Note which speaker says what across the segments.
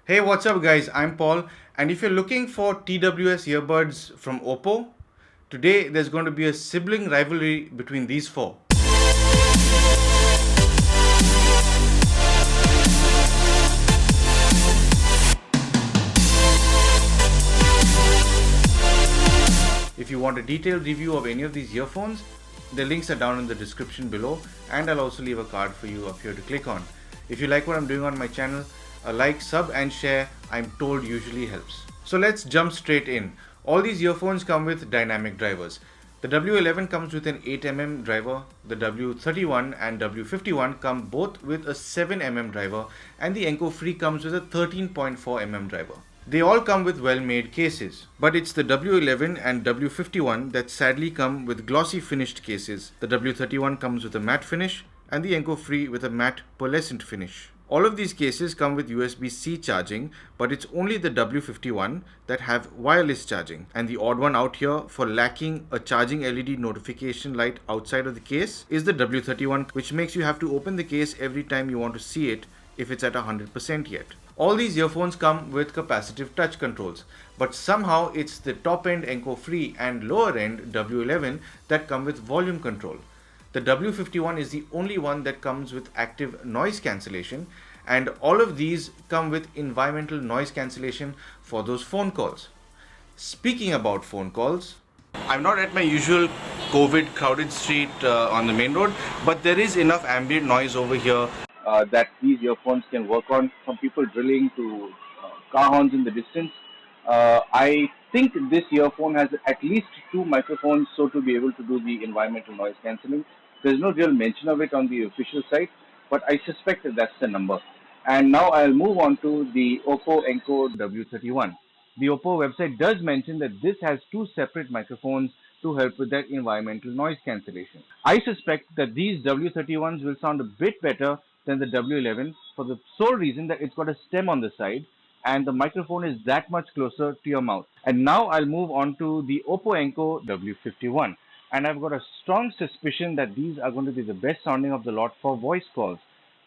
Speaker 1: Hey, what's up, guys? I'm Paul, and if you're looking for TWS earbuds from Oppo, today there's going to be a sibling rivalry between these four. If you want a detailed review of any of these earphones, the links are down in the description below, and I'll also leave a card for you up here to click on. If you like what I'm doing on my channel, a like, sub, and share, I'm told usually helps. So let's jump straight in. All these earphones come with dynamic drivers. The W11 comes with an 8mm driver, the W31 and W51 come both with a 7mm driver, and the Enco Free comes with a 13.4mm driver. They all come with well-made cases, but it's the W11 and W51 that sadly come with glossy finished cases. The W31 comes with a matte finish and the Enco Free with a matte pearlescent finish. All of these cases come with USB-C charging, but it's only the W51 that have wireless charging. And the odd one out here for lacking a charging LED notification light outside of the case is the W31, which makes you have to open the case every time you want to see it if it's at 100% yet. All these earphones come with capacitive touch controls, but somehow it's the top-end Enco Free and lower-end W11 that come with volume control. The W51 is the only one that comes with active noise cancellation, and all of these come with environmental noise cancellation for those phone calls. Speaking about phone calls, I'm not at my usual COVID crowded street on the main road, but there is enough ambient noise over here that these earphones can work on, from people drilling to car horns in the distance. I think this earphone has at least two microphones so to be able to do the environmental noise cancelling. There's no real mention of it on the official site, but I suspect that that's the number. And now I'll move on to the Oppo Enco W31. The Oppo website does mention that this has two separate microphones to help with that environmental noise cancellation. I suspect that these W31s will sound a bit better than the W11 for the sole reason that it's got a stem on the side and the microphone is that much closer to your mouth. And now I'll move on to the Oppo Enco W51. And I've got a strong suspicion that these are going to be the best sounding of the lot for voice calls,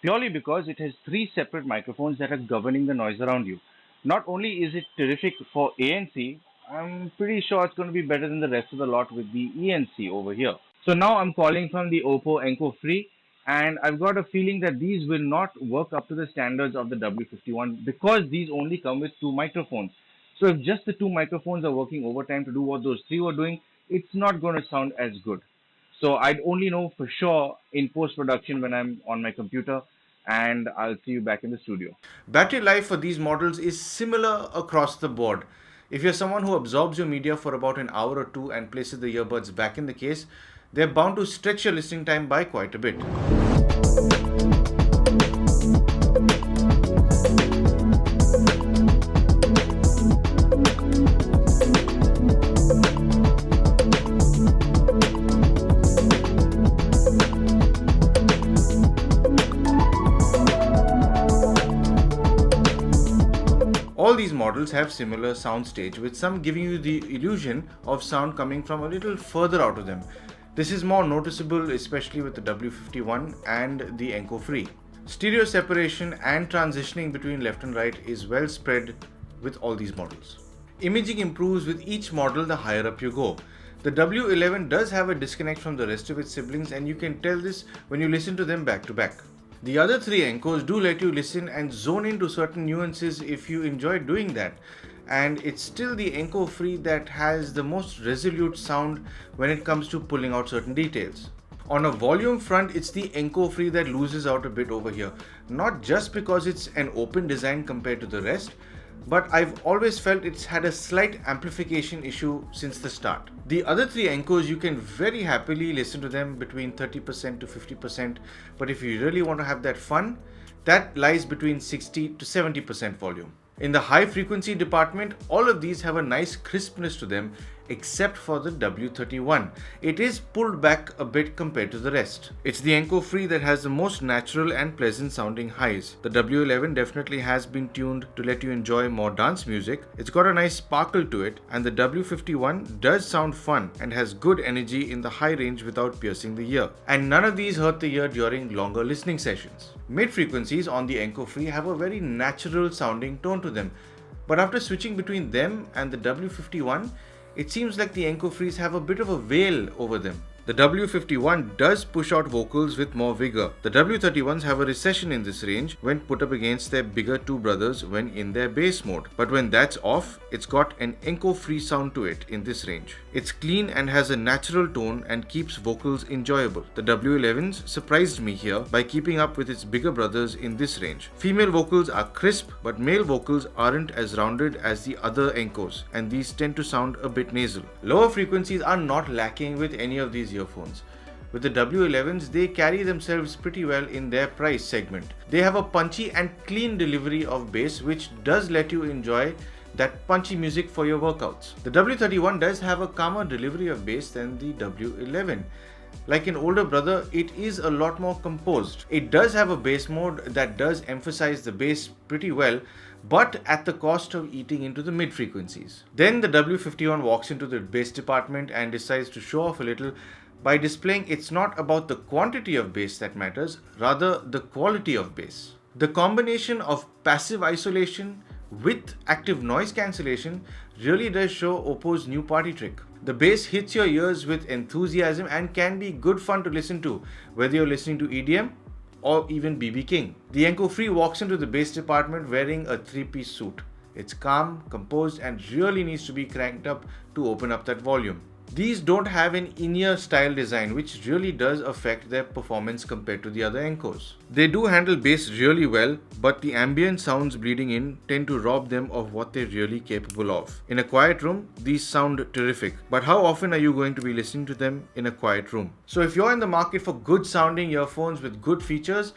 Speaker 1: purely because it has three separate microphones that are governing the noise around you. Not only is it terrific for ANC, I'm pretty sure it's going to be better than the rest of the lot with the ENC over here. So now I'm calling from the Oppo Enco Free, and I've got a feeling that these will not work up to the standards of the W51 because these only come with two microphones. So if just the two microphones are working overtime to do what those three were doing, it's not going to sound as good. So I'd only know for sure in post-production when I'm on my computer, and I'll see you back in the studio. Battery life for these models is similar across the board. If you're someone who absorbs your media for about an hour or two and places the earbuds back in the case, they're bound to stretch your listening time by quite a bit. All these models have similar soundstage, with some giving you the illusion of sound coming from a little further out of them. This is more noticeable especially with the W51 and the Enco Free. Stereo separation and transitioning between left and right is well spread with all these models. Imaging improves with each model the higher up you go. The W11 does have a disconnect from the rest of its siblings, and you can tell this when you listen to them back to back. The other three Encos do let you listen and zone into certain nuances if you enjoy doing that, and it's still the Enco Free that has the most resolute sound when it comes to pulling out certain details. On a volume front, it's the Enco Free that loses out a bit over here, not just because it's an open design compared to the rest, but I've always felt it's had a slight amplification issue since the start. The other three Encos, you can very happily listen to them between 30% to 50%, but if you really want to have that fun, that lies between 60 to 70% volume. In the high frequency department, all of these have a nice crispness to them except for the W31. It is pulled back a bit compared to the rest. It's the Enco Free that has the most natural and pleasant sounding highs. The W11 definitely has been tuned to let you enjoy more dance music. It's got a nice sparkle to it, and the W51 does sound fun and has good energy in the high range without piercing the ear. And none of these hurt the ear during longer listening sessions. Mid frequencies on the Enco Free have a very natural sounding tone to to them. But after switching between them and the W51, it seems like the Enco Frees have a bit of a veil over them. The W51 does push out vocals with more vigor. The W31s have a recession in this range when put up against their bigger two brothers when in their bass mode. But when that's off, it's got an Enco free sound to it in this range. It's clean and has a natural tone and keeps vocals enjoyable. The W11s surprised me here by keeping up with its bigger brothers in this range. Female vocals are crisp, but male vocals aren't as rounded as the other Encos, and these tend to sound a bit nasal. Lower frequencies are not lacking with any of these earphones. With the W11s, they carry themselves pretty well in their price segment. They have a punchy and clean delivery of bass, which does let you enjoy that punchy music for your workouts. The W31 does have a calmer delivery of bass than the W11. Like an older brother, it is a lot more composed. It does have a bass mode that does emphasize the bass pretty well, but at the cost of eating into the mid frequencies. Then the W51 walks into the bass department and decides to show off a little by displaying it's not about the quantity of bass that matters, rather the quality of bass. The combination of passive isolation with active noise cancellation really does show Oppo's new party trick. The bass hits your ears with enthusiasm and can be good fun to listen to, whether you're listening to EDM or even BB King. The Enco Free walks into the bass department wearing a three-piece suit. It's calm, composed, and really needs to be cranked up to open up that volume. These don't have an in-ear style design, which really does affect their performance compared to the other Encos. They do handle bass really well, but the ambient sounds bleeding in tend to rob them of what they're really capable of. In a quiet room, these sound terrific, but how often are you going to be listening to them in a quiet room? So if you're in the market for good sounding earphones with good features,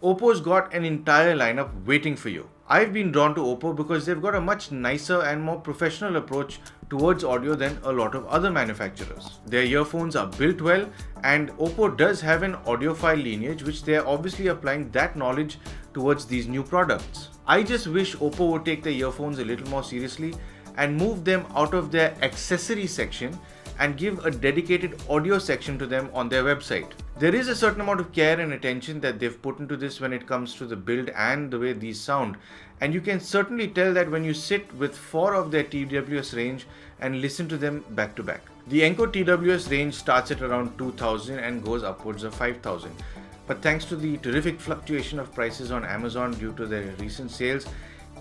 Speaker 1: Oppo's got an entire lineup waiting for you. I've been drawn to Oppo because they've got a much nicer and more professional approach towards audio than a lot of other manufacturers. Their earphones are built well, and Oppo does have an audiophile lineage, which they are obviously applying that knowledge towards these new products. I just wish Oppo would take their earphones a little more seriously and move them out of their accessory section and give a dedicated audio section to them on their website. There is a certain amount of care and attention that they've put into this when it comes to the build and the way these sound, and you can certainly tell that when you sit with 4 of their TWS range and listen to them back to back. The Enco TWS range starts at around 2000 and goes upwards of 5000. But thanks to the terrific fluctuation of prices on Amazon due to their recent sales,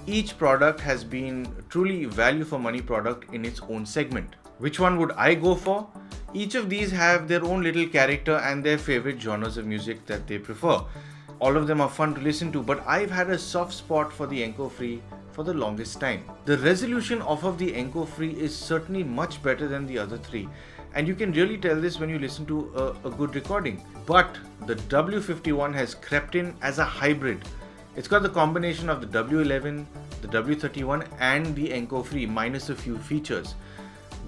Speaker 1: each product has been truly value for money product in its own segment. Which one would I go for? Each of these have their own little character and their favorite genres of music that they prefer. All of them are fun to listen to, but I've had a soft spot for the Enco Free for the longest time. The resolution off of the Enco Free is certainly much better than the other 3, and you can really tell this when you listen to a good recording. But the W51 has crept in as a hybrid. It's got the combination of the W11, the W31 and the Enco Free minus a few features.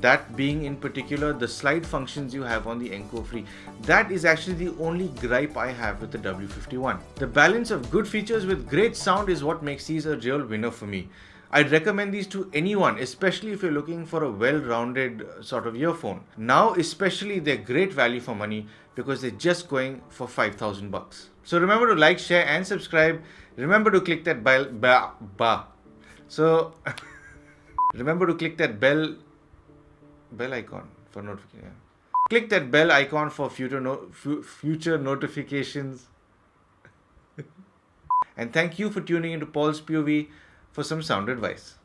Speaker 1: That being in particular the slide functions you have on the Enco Free. That is actually the only gripe I have with the W51. The balance of good features with great sound is what makes these a real winner for me. I'd recommend these to anyone, especially if you're looking for a well-rounded sort of earphone. Now especially they're great value for money because they're just going for 5,000 bucks. So remember to like, share and subscribe. Remember to click that remember to click that bell icon for notification. Click that bell icon for future notifications. And thank you for tuning into Paul's POV for some sound advice.